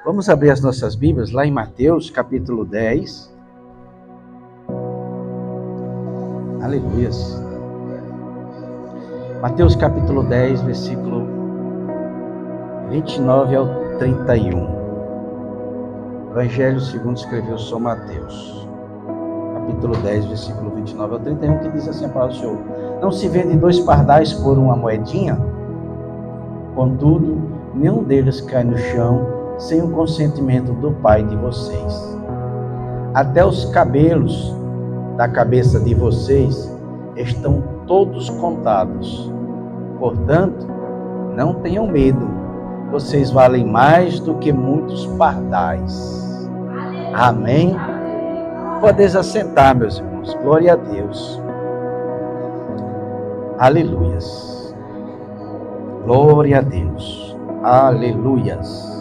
Vamos abrir as nossas Bíblias lá em Mateus, capítulo 10. Aleluias. Mateus, capítulo 10, versículo 29 ao 31. Evangelho segundo escreveu São Mateus. Capítulo 10, versículo 29 ao 31, que diz assim a palavra do Senhor: Não se vende 2 pardais por uma moedinha? Contudo, nenhum deles cai no chão sem o consentimento do Pai de vocês. Até os cabelos da cabeça de vocês estão todos contados. Portanto, não tenham medo. Vocês valem mais do que muitos pardais. Amém? Podeis assentar, meus irmãos. Glória a Deus. Aleluias. Glória a Deus. Aleluias.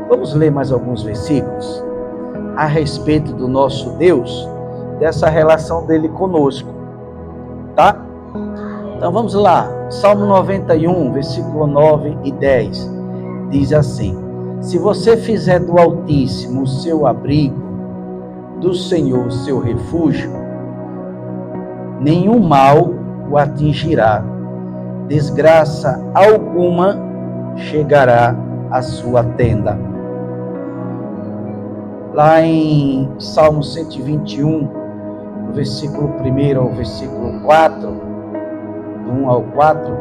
Vamos ler mais alguns versículos a respeito do nosso Deus, dessa relação dele conosco, tá? Então vamos lá. Salmo 91, versículo 9 e 10, diz assim: Se você fizer do Altíssimo o seu abrigo, do Senhor o seu refúgio, nenhum mal o atingirá, desgraça alguma chegará à sua tenda. Lá em Salmo 121, no versículo 1 ao versículo 4, do 1 ao 4,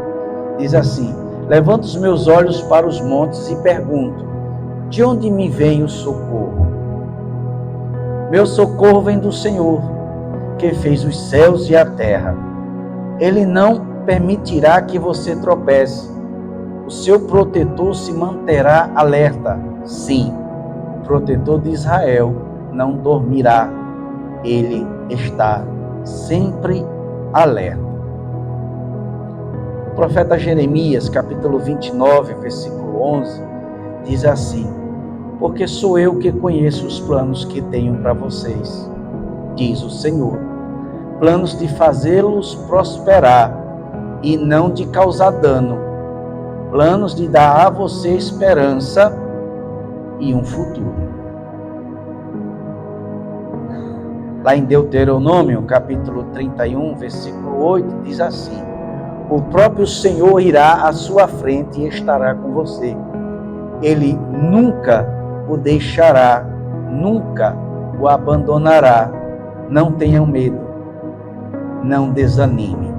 diz assim: Levanto os meus olhos para os montes e pergunto: de onde me vem o socorro? Meu socorro vem do Senhor, que fez os céus e a terra. Ele não permitirá que você tropece. O seu protetor se manterá alerta. Sim, o protetor de Israel não dormirá. Ele está sempre alerta. O profeta Jeremias, capítulo 29, versículo 11, diz assim: Porque sou eu que conheço os planos que tenho para vocês, diz o Senhor, planos de fazê-los prosperar e não de causar dano, planos de dar a você esperança e um futuro. Lá em Deuteronômio, capítulo 31, versículo 8, diz assim: O próprio Senhor irá à sua frente e estará com você. Ele nunca o deixará, nunca o abandonará. Não tenham medo, não desanime.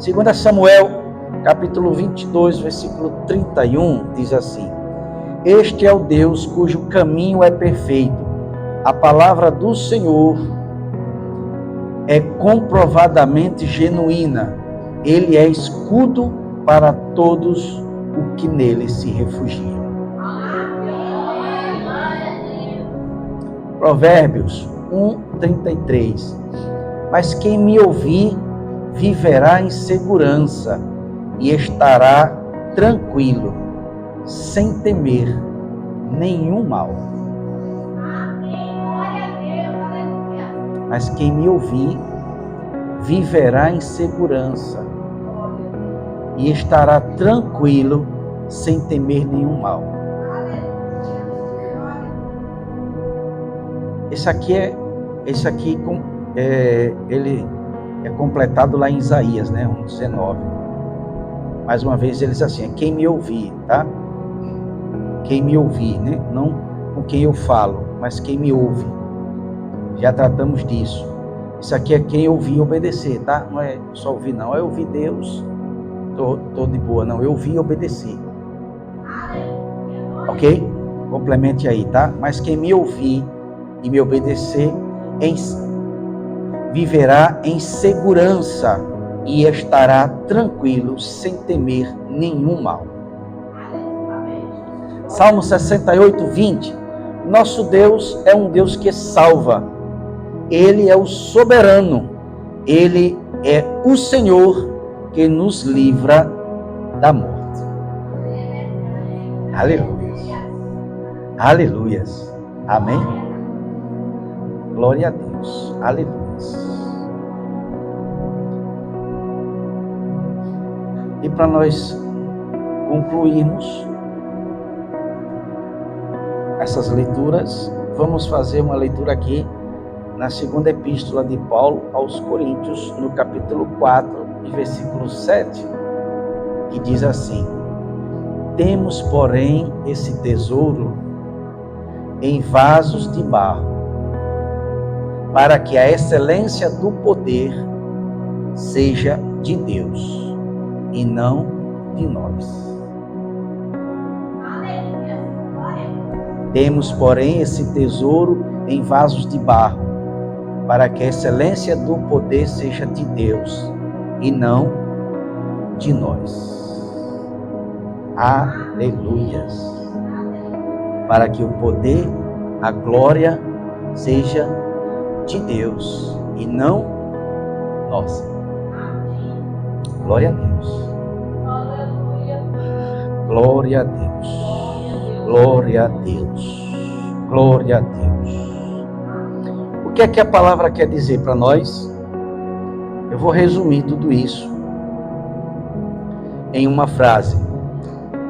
2 Samuel, capítulo 22, versículo 31, diz assim: Este é o Deus cujo caminho é perfeito. A palavra do Senhor é comprovadamente genuína. Ele é escudo para todos os que nele se refugiam. Provérbios 1:33. Mas quem me ouvir viverá em segurança e estará tranquilo, sem temer nenhum mal. Mas quem me ouvir viverá em segurança e estará tranquilo, sem temer nenhum mal. Esse aqui ele é completado lá em Isaías, né, 1:19. Mais uma vez ele diz assim: quem me ouvir, tá? Quem me ouvir, né? Não com quem eu falo, mas quem me ouve. Já tratamos disso. Isso aqui é quem ouvir e obedecer, tá? Não é só ouvir, não. É ouvir Deus, tô de boa, não. Eu ouvir e obedecer. Ok? Complemente aí, tá? Mas quem me ouvir e me obedecer, viverá em segurança e estará tranquilo, sem temer nenhum mal. Salmo 68:20. Nosso Deus é um Deus que salva. Ele é o soberano. Ele é o Senhor que nos livra da morte. Aleluia. Aleluias. Amém? Glória a Deus. Aleluias. E para nós concluirmos, essas leituras, vamos fazer uma leitura aqui na segunda epístola de Paulo aos Coríntios, no capítulo 4, e versículo 7, que diz assim: temos, porém, esse tesouro em vasos de barro, para que a excelência do poder seja de Deus e não de nós. Temos, porém, esse tesouro em vasos de barro, para que a excelência do poder seja de Deus e não de nós. Aleluias. Para que o poder, a glória, seja de Deus e não nossa. Glória a Deus. Glória a Deus. Glória a Deus. Glória a Deus. O que é que a palavra quer dizer para nós? Eu vou resumir tudo isso em uma frase: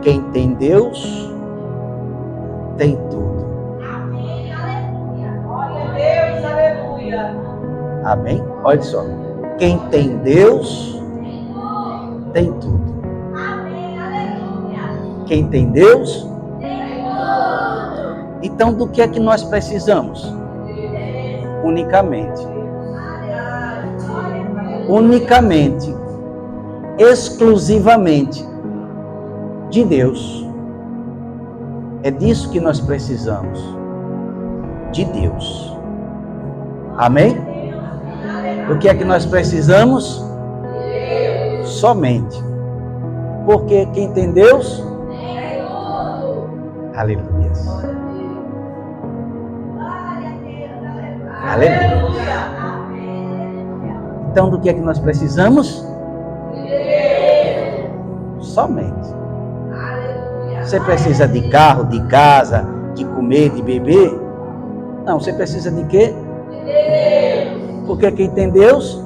quem tem Deus, tem tudo. Amém, aleluia. Glória a Deus, aleluia. Amém? Olha só. Quem tem Deus, tem tudo. Amém, aleluia. Quem tem Deus, Tem tudo. então do que é que nós precisamos? Unicamente. Unicamente. Exclusivamente de Deus. É disso que nós precisamos. De Deus. Amém? Do que é que nós precisamos? Somente. Porque quem tem Deus, aleluia. Aleluia. Então, do que é que nós precisamos? Somente. Você precisa de carro, de casa, de comer, de beber? Não, você precisa de quê? Porque quem tem Deus,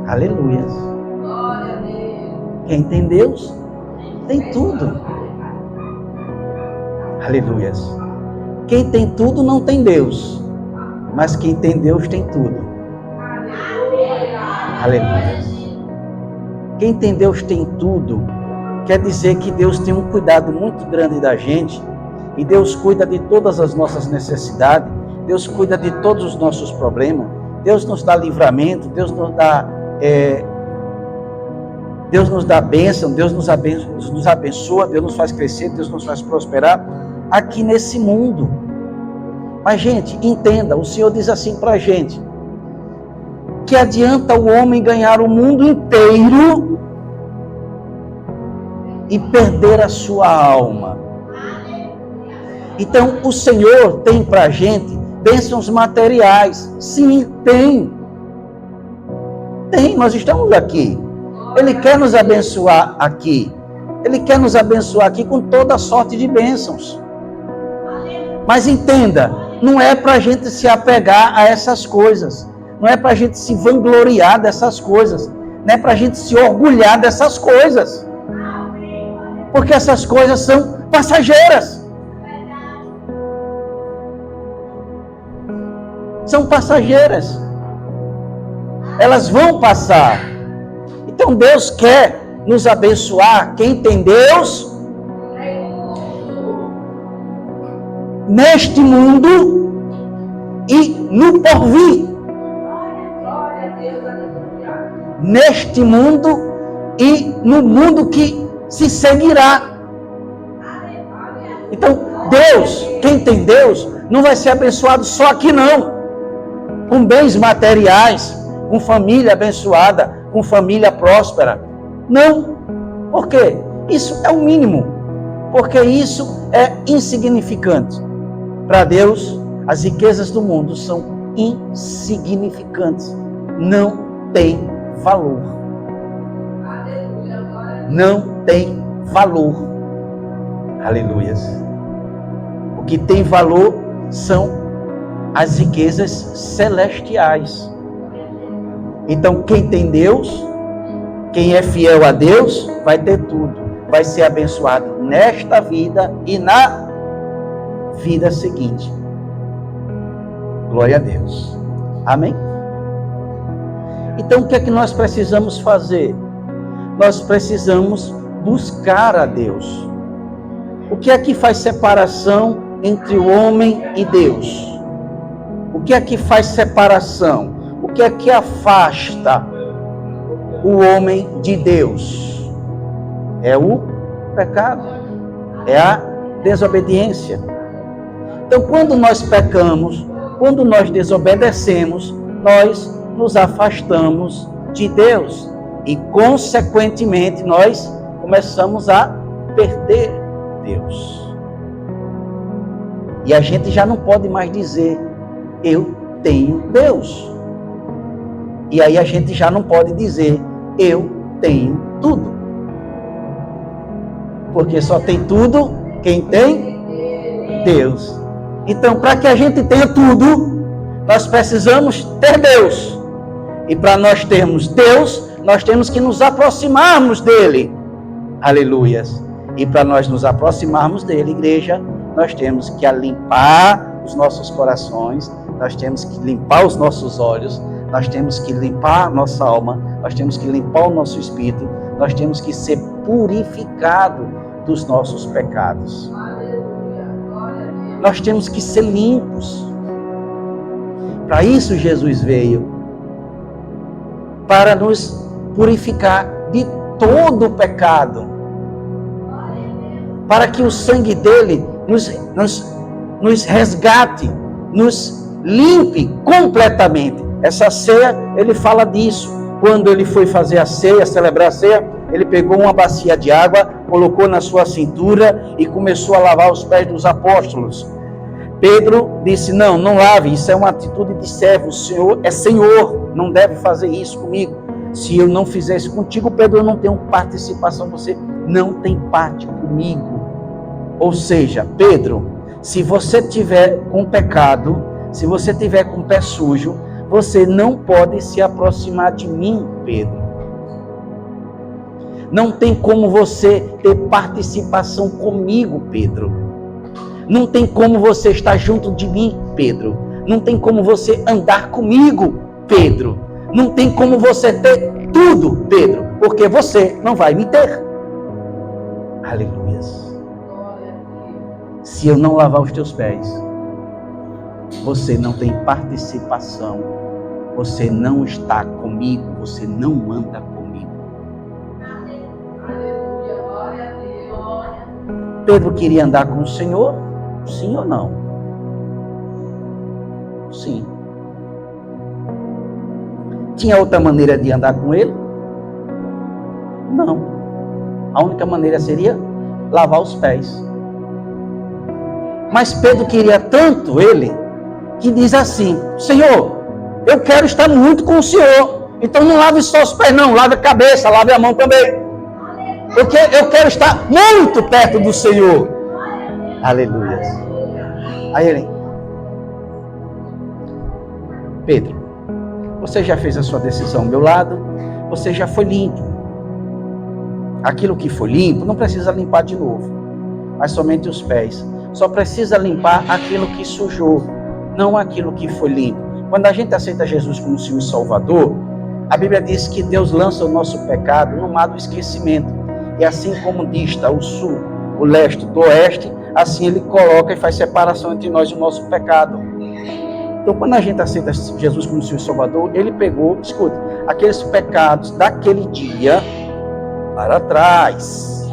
aleluia. Quem tem Deus, tem tudo. Aleluia. Quem tem tudo não tem Deus, mas quem tem Deus tem tudo. Aleluia. Quem tem Deus tem tudo, quer dizer que Deus tem um cuidado muito grande da gente, e Deus cuida de todas as nossas necessidades, Deus cuida de todos os nossos problemas, Deus nos dá livramento, Deus nos dá bênção, Deus nos abençoa, Deus nos faz crescer, Deus nos faz prosperar aqui nesse mundo. Mas, gente, entenda, o Senhor diz assim para a gente: que adianta o homem ganhar o mundo inteiro e perder a sua alma? Então, o Senhor tem para a gente bênçãos materiais. Sim, tem. Tem, nós estamos aqui. Ele quer nos abençoar aqui. Ele quer nos abençoar aqui com toda a sorte de bênçãos. Mas entenda, não é para a gente se apegar a essas coisas. Não é para a gente se vangloriar dessas coisas. Não é para a gente se orgulhar dessas coisas. Porque essas coisas são passageiras. São passageiras. Elas vão passar. Então Deus quer nos abençoar. Quem tem Deus, neste mundo e no porvir. Neste mundo e no mundo que se seguirá. Então, Deus, quem tem Deus, não vai ser abençoado só aqui não. Com bens materiais, com família abençoada, com família próspera. Não. Por quê? Isso é o mínimo. Porque isso é insignificante. Para Deus, as riquezas do mundo são insignificantes. Não tem valor. Não tem valor. Aleluias. O que tem valor são as riquezas celestiais. Então, quem tem Deus, quem é fiel a Deus, vai ter tudo. vai ser abençoado nesta vida e na vida seguinte. Glória a Deus. Amém? Então, o que é que nós precisamos fazer? Nós precisamos buscar a Deus. O que é que faz separação entre o homem e Deus? O que é que faz separação? O que é que afasta o homem de Deus? É o pecado, é a desobediência. Então, quando nós pecamos, quando nós desobedecemos, nós nos afastamos de Deus e, consequentemente, nós começamos a perder Deus. E a gente já não pode mais dizer, eu tenho Deus. E aí a gente já não pode dizer, eu tenho tudo. Porque só tem tudo quem tem Deus. Então, para que a gente tenha tudo, nós precisamos ter Deus. E para nós termos Deus, nós temos que nos aproximarmos dele. Aleluias. E para nós nos aproximarmos dele, igreja, nós temos que limpar os nossos corações, nós temos que limpar os nossos olhos, nós temos que limpar a nossa alma, nós temos que limpar o nosso espírito, nós temos que ser purificado dos nossos pecados. Nós temos que ser limpos. Para isso Jesus veio, para nos purificar de todo o pecado, para que o sangue dele nos resgate, nos limpe completamente. Essa ceia, ele fala disso. Quando ele foi fazer a ceia, celebrar a ceia, ele pegou uma bacia de água, colocou na sua cintura e começou a lavar os pés dos apóstolos. Pedro disse, não lave, isso é uma atitude de servo, o Senhor é Senhor, não deve fazer isso comigo. Se eu não fizer isso contigo, Pedro, eu não tenho participação, você não tem parte comigo. Ou seja, Pedro, se você tiver com pecado, se você tiver com pé sujo, você não pode se aproximar de mim, Pedro. Não tem como você ter participação comigo, Pedro. Não tem como você estar junto de mim, Pedro. Não tem como você andar comigo, Pedro. Não tem como você ter tudo, Pedro, porque você não vai me ter. Aleluia. Se eu não lavar os teus pés, você não tem participação, você não está comigo, você não anda comigo. Pedro queria andar com o Senhor? Sim ou não? Sim. Tinha outra maneira de andar com ele? Não. A única maneira seria lavar os pés. Mas Pedro queria tanto ele, que diz assim, Senhor, eu quero estar muito com o Senhor, então não lave só os pés não, lave a cabeça, lave a mão também. Porque eu quero estar muito perto do Senhor. Aleluia. Aí ele, Pedro, você já fez a sua decisão ao meu lado, você já foi limpo. Aquilo que foi limpo, não precisa limpar de novo, mas somente os pés. Só precisa limpar aquilo que sujou, não aquilo que foi limpo. Quando a gente aceita Jesus como Senhor e Salvador, a Bíblia diz que Deus lança o nosso pecado no mar do esquecimento. E assim como dista o sul, o leste do oeste, assim ele coloca e faz separação entre nós e o nosso pecado. Então, quando a gente aceita Jesus como Senhor e Salvador, ele pegou, escuta, aqueles pecados daquele dia para trás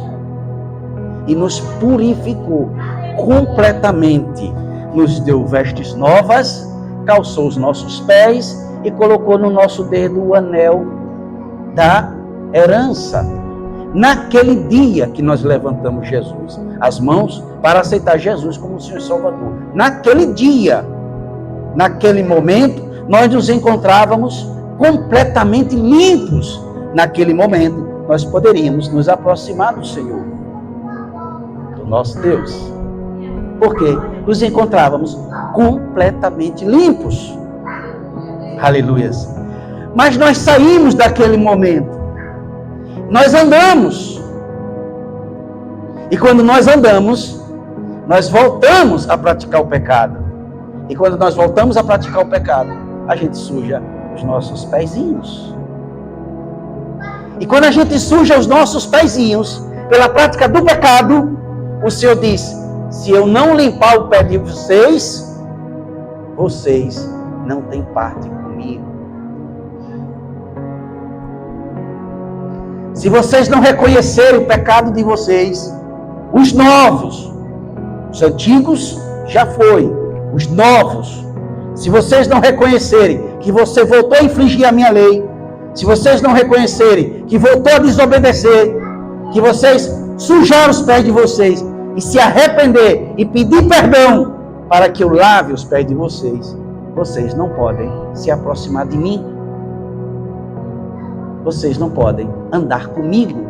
e nos purificou completamente, nos deu vestes novas, calçou os nossos pés e colocou no nosso dedo o anel da herança. Naquele dia que nós levantamos Jesus, as mãos para aceitar Jesus como Senhor e Salvador, naquele dia, naquele momento, nós nos encontrávamos completamente limpos. Naquele momento, nós poderíamos nos aproximar do Senhor, do nosso Deus, porque nos encontrávamos completamente limpos. Aleluias. Mas nós saímos daquele momento, nós andamos, E quando nós andamos, nós voltamos a praticar o pecado. E quando nós voltamos a praticar o pecado, a gente suja os nossos pezinhos. E quando a gente suja os nossos pezinhos pela prática do pecado, o Senhor diz: se eu não limpar o pé de vocês, vocês não têm parte comigo. Se vocês não reconhecerem o pecado de vocês, os novos, os antigos já foi, os novos, se vocês não reconhecerem que você voltou a infringir a minha lei, se vocês não reconhecerem que voltou a desobedecer, que vocês sujaram os pés de vocês e se arrepender e pedir perdão para que eu lave os pés de vocês, vocês não podem se aproximar de mim. Vocês não podem andar comigo.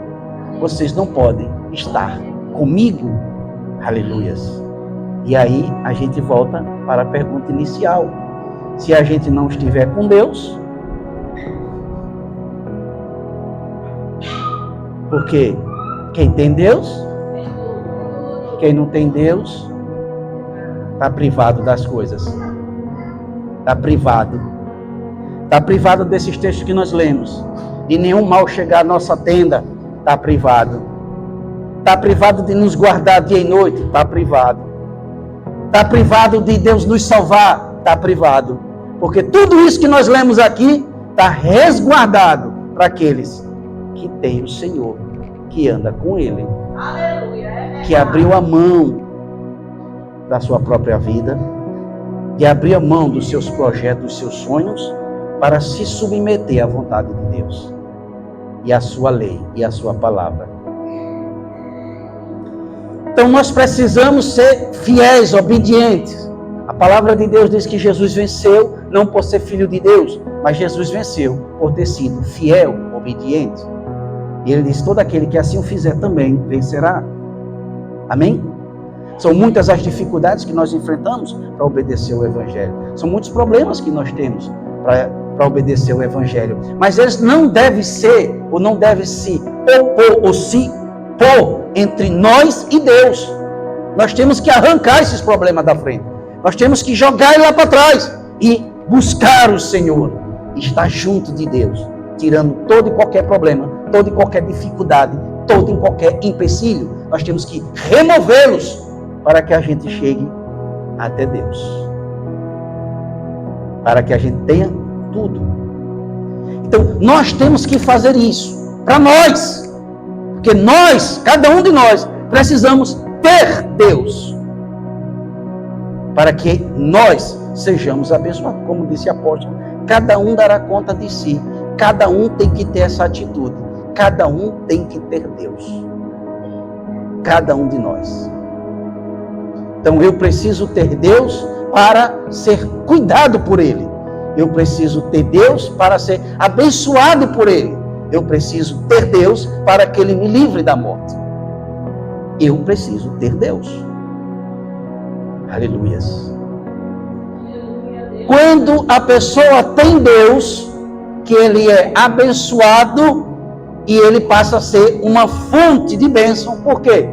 Vocês não podem estar comigo. Aleluias. E aí a gente volta para a pergunta inicial. Se a gente não estiver com Deus, porque quem tem Deus, quem não tem Deus, está privado das coisas. Está privado. Está privado desses textos que nós lemos. De nenhum mal chegar à nossa tenda, está privado. Está privado de nos guardar dia e noite, está privado. Está privado de Deus nos salvar, está privado. Porque tudo isso que nós lemos aqui está resguardado para aqueles que têm o Senhor, que anda com Ele, que abriu a mão da sua própria vida, que abriu a mão dos seus projetos, dos seus sonhos, para se submeter à vontade de Deus e à sua lei e à sua palavra. Então nós precisamos ser fiéis, obedientes. A palavra de Deus diz que Jesus venceu não por ser filho de Deus, mas Jesus venceu por ter sido fiel, obediente. E ele diz: todo aquele que assim o fizer também vencerá. Amém? São muitas as dificuldades que nós enfrentamos para obedecer o Evangelho. São muitos problemas que nós temos para obedecer o Evangelho. Mas eles não devem ser, ou não devem se opor, ou se pôr entre nós e Deus. Nós temos que arrancar esses problemas da frente. Nós temos que jogar ele lá para trás e buscar o Senhor. Estar junto de Deus, tirando todo e qualquer problema, toda e qualquer dificuldade, todo e qualquer empecilho. Nós temos que removê-los para que a gente chegue até Deus. Para que a gente tenha tudo. Então, nós temos que fazer isso para nós. Porque nós, cada um de nós, precisamos ter Deus. Para que nós sejamos abençoados. Como disse o apóstolo, cada um dará conta de si. Cada um tem que ter essa atitude. Cada um tem que ter Deus. Cada um de nós. Então eu preciso ter Deus para ser cuidado por Ele. Eu preciso ter Deus para ser abençoado por Ele. Eu preciso ter Deus para que Ele me livre da morte. Eu preciso ter Deus. Aleluias. Quando a pessoa tem Deus, que ele é abençoado e ele passa a ser uma fonte de bênção. Por quê?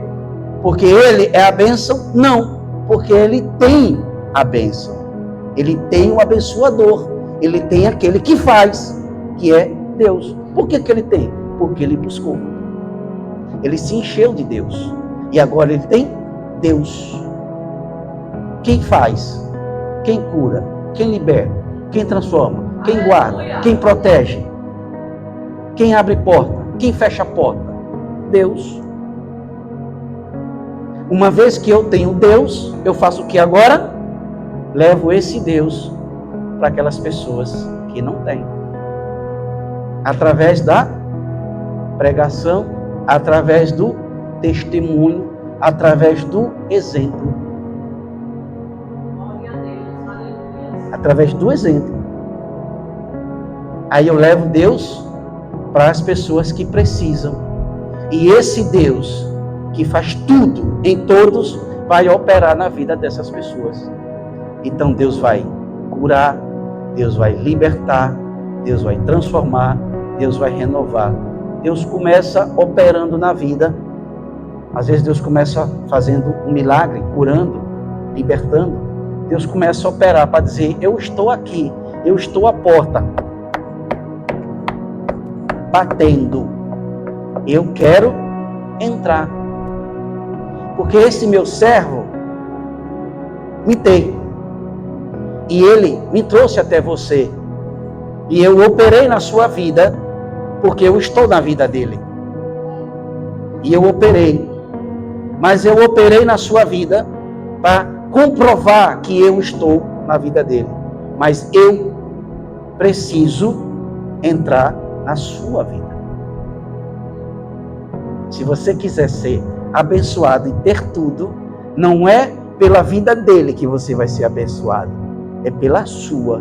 Porque ele é a bênção? Não. Porque ele tem a bênção. Ele tem o abençoador. Ele tem aquele que faz, que é Deus. Por que ele tem? Porque ele buscou. Ele se encheu de Deus. E agora ele tem Deus. Quem faz? Quem cura? Quem liberta? Quem transforma? Quem guarda? Quem protege? Quem abre porta? Quem fecha a porta? Deus. Uma vez que eu tenho Deus, eu faço o que agora? Levo esse Deus para aquelas pessoas que não têm. Através da pregação, através do testemunho, através do exemplo. Através do exemplo. Aí eu levo Deus para as pessoas que precisam. E esse Deus que faz tudo em todos, vai operar na vida dessas pessoas. Então Deus vai curar, Deus vai libertar, Deus vai transformar, Deus vai renovar. Deus começa operando na vida Às vezes Deus começa fazendo um milagre, curando, libertando. Deus começa a operar para dizer, eu estou aqui, eu estou à porta, batendo. Eu quero entrar. Porque esse meu servo me tem. E ele me trouxe até você. E eu operei na sua vida, porque eu estou na vida dele. E eu operei. Mas eu operei na sua vida para comprovar que eu estou na vida dele. Mas eu preciso entrar na sua vida. Se você quiser ser abençoado e ter tudo, não é pela vida dele que você vai ser abençoado, é pela sua.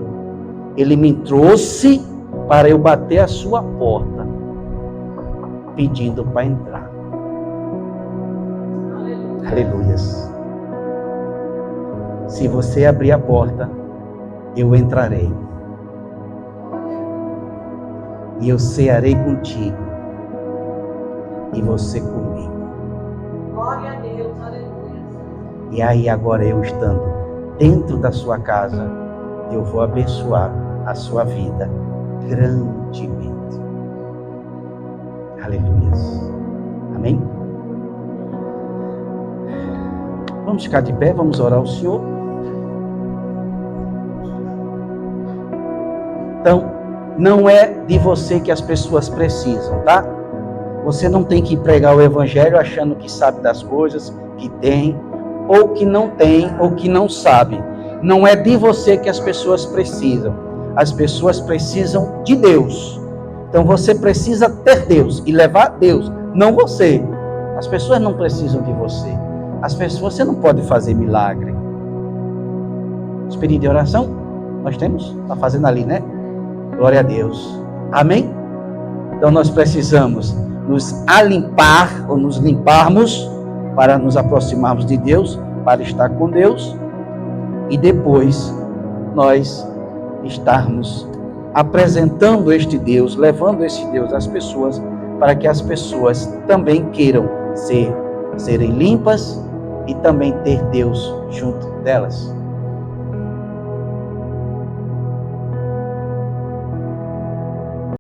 Ele me trouxe para eu bater a sua porta, pedindo para entrar. Aleluias. Se você abrir a porta, eu entrarei. E eu cearei contigo. E você comigo. Glória a Deus, aleluia. E aí agora eu estando dentro da sua casa, eu vou abençoar a sua vida grandemente. Aleluia. Amém? Vamos ficar de pé, vamos orar ao Senhor. Então, não é de você que as pessoas precisam, tá? Você não tem que pregar o evangelho achando que sabe das coisas, que tem, ou que não tem, ou que não sabe. Não é de você que as pessoas precisam. As pessoas precisam de Deus. Então você precisa ter Deus e levar Deus, não você. As pessoas não precisam de você. As pessoas, você não pode fazer milagre. Espírito de oração, nós temos? Está fazendo ali, né? Glória a Deus. Amém? Então nós precisamos nos alimpar ou nos limparmos para nos aproximarmos de Deus, para estar com Deus e depois nós estarmos apresentando este Deus, levando esse Deus às pessoas, para que as pessoas também queiram serem limpas e também ter Deus junto delas.